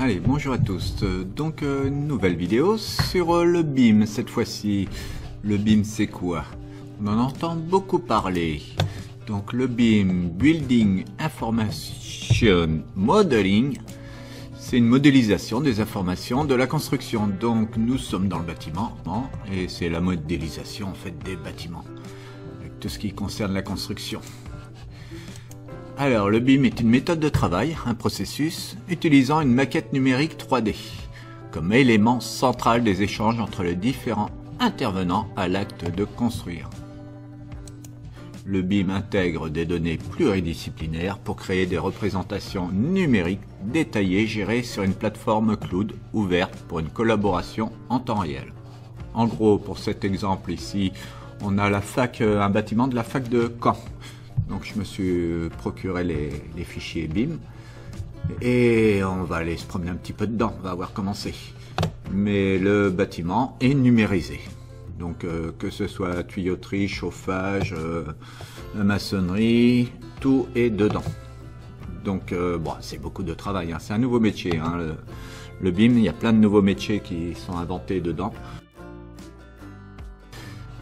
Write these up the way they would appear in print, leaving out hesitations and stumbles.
Allez, bonjour à tous. Donc, une nouvelle vidéo sur le BIM cette fois-ci. Le BIM, c'est quoi? On en entend beaucoup parler. Donc, le BIM, Building Information Modeling, c'est une modélisation des informations de la construction. Donc, nous sommes dans le bâtiment, hein, et c'est la modélisation en fait des bâtiments, avec tout ce qui concerne la construction. Alors, le BIM est une méthode de travail, un processus, utilisant une maquette numérique 3D comme élément central des échanges entre les différents intervenants à l'acte de construire. Le BIM intègre des données pluridisciplinaires pour créer des représentations numériques détaillées gérées sur une plateforme cloud ouverte pour une collaboration en temps réel. En gros, pour cet exemple ici, on a un bâtiment de la fac de Caen. Donc je me suis procuré les fichiers BIM et on va aller se promener un petit peu dedans, on va voir comment c'est. Mais le bâtiment est numérisé. Donc que ce soit tuyauterie, chauffage, maçonnerie, tout est dedans. Donc bon, c'est beaucoup de travail, hein. C'est un nouveau métier, hein. Le BIM, il y a plein de nouveaux métiers qui sont inventés dedans.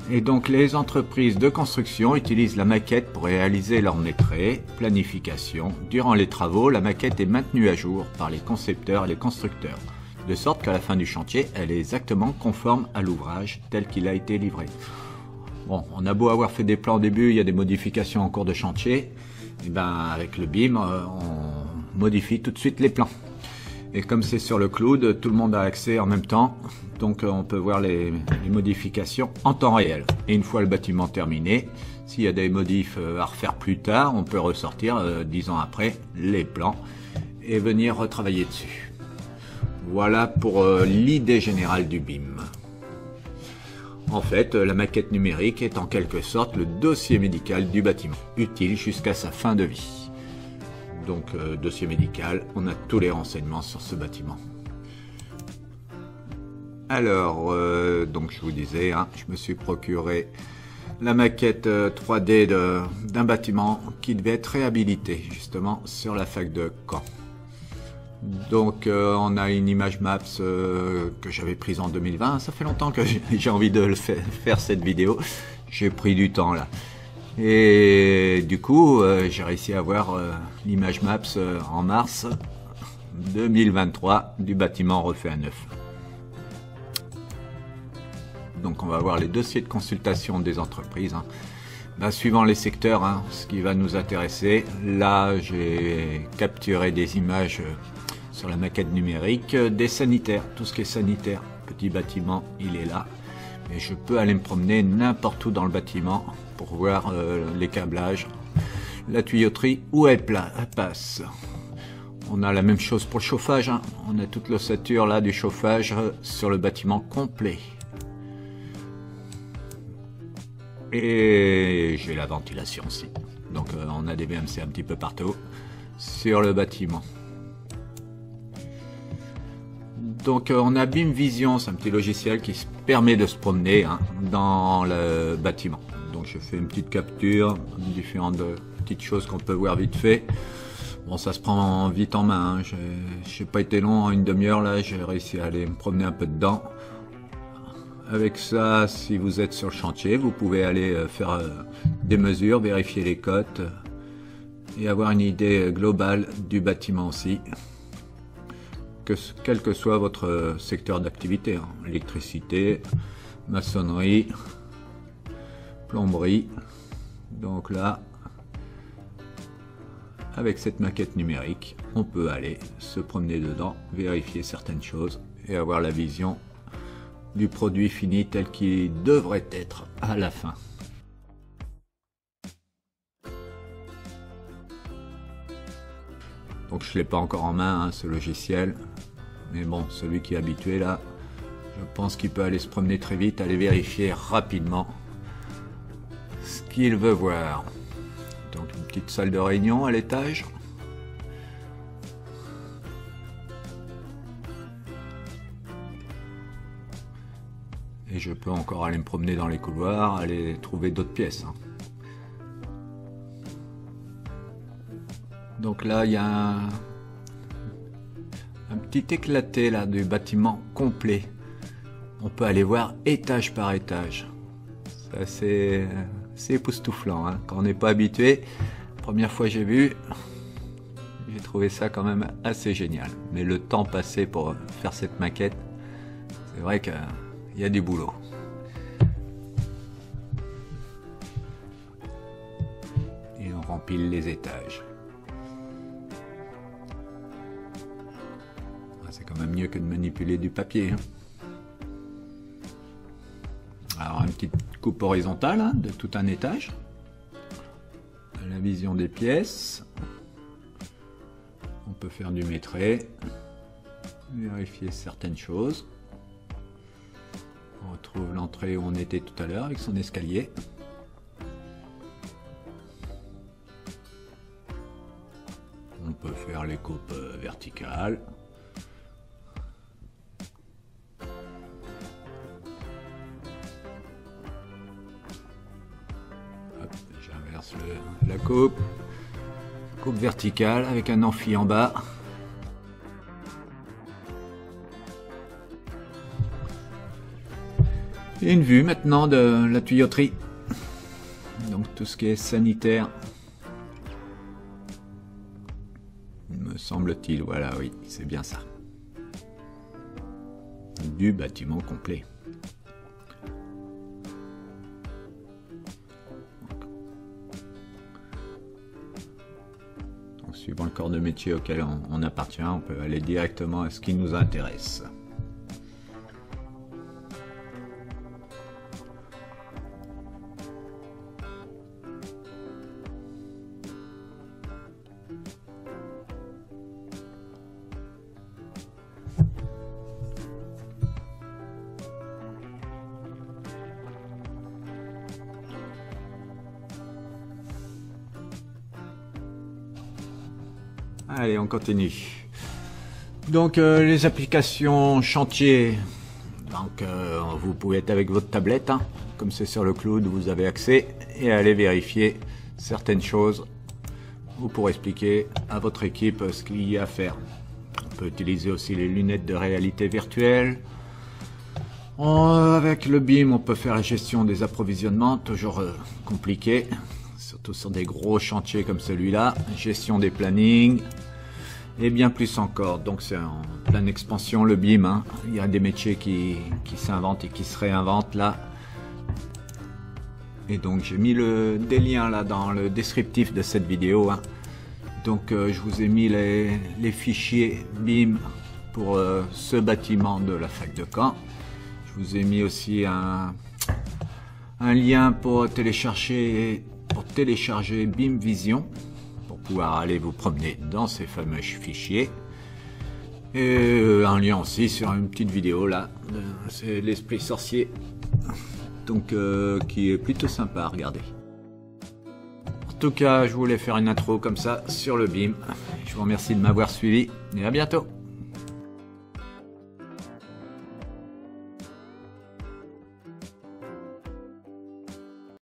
Et donc les entreprises de construction utilisent la maquette pour réaliser leur maîtrise, planification. Durant les travaux, la maquette est maintenue à jour par les concepteurs et les constructeurs, de sorte qu'à la fin du chantier, elle est exactement conforme à l'ouvrage tel qu'il a été livré. Bon, on a beau avoir fait des plans au début, il y a des modifications en cours de chantier, et ben avec le BIM, on modifie tout de suite les plans. Et comme c'est sur le cloud, tout le monde a accès en même temps, donc on peut voir les modifications en temps réel. Et une fois le bâtiment terminé, s'il y a des modifs à refaire plus tard, on peut ressortir 10 ans après les plans et venir retravailler dessus. Voilà pour l'idée générale du BIM. En fait, la maquette numérique est en quelque sorte le dossier médical du bâtiment, utile jusqu'à sa fin de vie. Donc, dossier médical, on a tous les renseignements sur ce bâtiment. Alors, donc je vous disais, hein, je me suis procuré la maquette 3D d'un bâtiment qui devait être réhabilité, justement, sur la fac de Caen. Donc, on a une image maps que j'avais prise en 2020. Ça fait longtemps que j'ai envie de faire cette vidéo. J'ai pris du temps, là. Et du coup, j'ai réussi à avoir l'image maps en mars 2023 du bâtiment refait à neuf. Donc on va voir les dossiers de consultation des entreprises, hein. Ben, suivant les secteurs, hein, ce qui va nous intéresser. Là, j'ai capturé des images sur la maquette numérique des sanitaires, tout ce qui est sanitaire. Petit bâtiment, il est là. Et je peux aller me promener n'importe où dans le bâtiment pour voir les câblages, la tuyauterie, où elle passe. On a la même chose pour le chauffage, hein. On a toute l'ossature là du chauffage sur le bâtiment complet. Et j'ai la ventilation aussi. Donc on a des VMC un petit peu partout sur le bâtiment. Donc on a BIM Vision, c'est un petit logiciel qui permet de se promener, hein, dans le bâtiment. Donc je fais une petite capture, différentes petites choses qu'on peut voir vite fait. Bon, ça se prend vite en main, hein. J'ai pas été long, en une demi-heure là, j'ai réussi à aller me promener un peu dedans. Avec ça, si vous êtes sur le chantier, vous pouvez aller faire des mesures, vérifier les cotes et avoir une idée globale du bâtiment aussi. Quel que soit votre secteur d'activité, hein, électricité, maçonnerie, plomberie. Donc là, avec cette maquette numérique, on peut aller se promener dedans, vérifier certaines choses et avoir la vision du produit fini tel qu'il devrait être à la fin. Donc je ne l'ai pas encore en main, hein, ce logiciel, mais bon, celui qui est habitué là, je pense qu'il peut aller se promener très vite, aller vérifier rapidement ce qu'il veut voir. Donc une petite salle de réunion à l'étage. Et je peux encore aller me promener dans les couloirs, aller trouver d'autres pièces, hein. Donc là, il y a Un petit éclaté là du bâtiment complet. On peut aller voir étage par étage. C'est époustouflant, hein. Quand on n'est pas habitué, première fois que j'ai vu, j'ai trouvé ça quand même assez génial. Mais le temps passé pour faire cette maquette, c'est vrai qu'il y a du boulot. Et on rempile les étages. C'est quand même mieux que de manipuler du papier, hein. Alors une petite coupe horizontale, hein, de tout un étage. La vision des pièces. On peut faire du métré. Vérifier certaines choses. On retrouve l'entrée où on était tout à l'heure avec son escalier. On peut faire les coupes verticales. J'inverse la coupe verticale avec un amphi en bas. Et une vue maintenant de la tuyauterie. Donc tout ce qui est sanitaire. Me semble-t-il, voilà, oui, c'est bien ça. Du bâtiment complet. Suivant le corps de métier auquel on appartient, on peut aller directement à ce qui nous intéresse. Allez, on continue. Donc les applications chantier, donc vous pouvez être avec votre tablette, hein, comme c'est sur le cloud, vous avez accès et aller vérifier certaines choses ou pour expliquer à votre équipe ce qu'il y a à faire. On peut utiliser aussi les lunettes de réalité virtuelle. Avec le BIM, on peut faire la gestion des approvisionnements, toujours compliqué, surtout sur des gros chantiers comme celui-là, gestion des plannings, et bien plus encore. Donc c'est en pleine expansion le BIM, hein. Il y a des métiers qui s'inventent et qui se réinventent là. Et donc j'ai mis des liens là dans le descriptif de cette vidéo, hein. Donc je vous ai mis les fichiers BIM pour ce bâtiment de la fac de Caen. Je vous ai mis aussi un lien pour télécharger BIM Vision, pour pouvoir aller vous promener dans ces fameux fichiers. Et un lien aussi sur une petite vidéo là, c'est l'esprit sorcier, donc qui est plutôt sympa à regarder. En tout cas, je voulais faire une intro comme ça sur le BIM. Je vous remercie de m'avoir suivi et à bientôt.